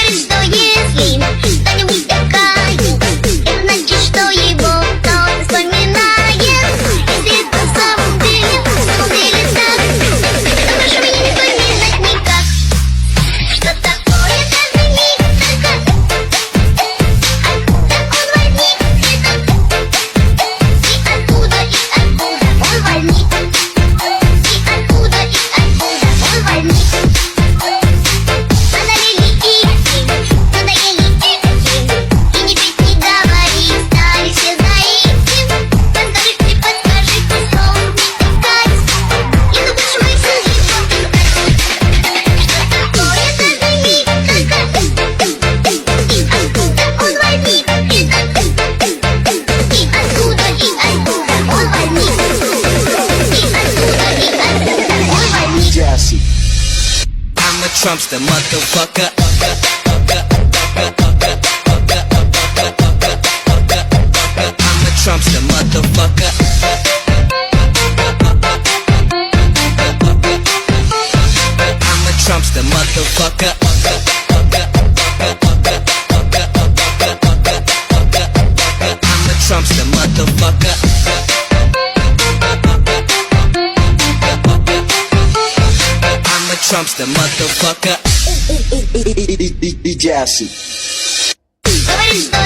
Говорит, что если кто-нибудь вздыхает, это значит, что его кто-то вспоминает. Если это на самом деле так, то прошу меня не вспоминать никак. Что такое каждый миг, только откуда он возник, и откуда он возник, и откуда он возник. Надоели игры, надоели игры, и не петь, не говори, стали все заиками. Подскажите, что он втыкать, и ну больше мы все не втыкать. Что такое каждый миг, только и откуда он возник, и откуда он возник, Jassy. I'm a Trumpster, motherfucker. I'm a Trumpster, motherfucker. I'm a Trumpster, motherfucker. I'm a Trumpster, motherfucker. I'm a Trumpster, motherfucker. Jassy. говорит, что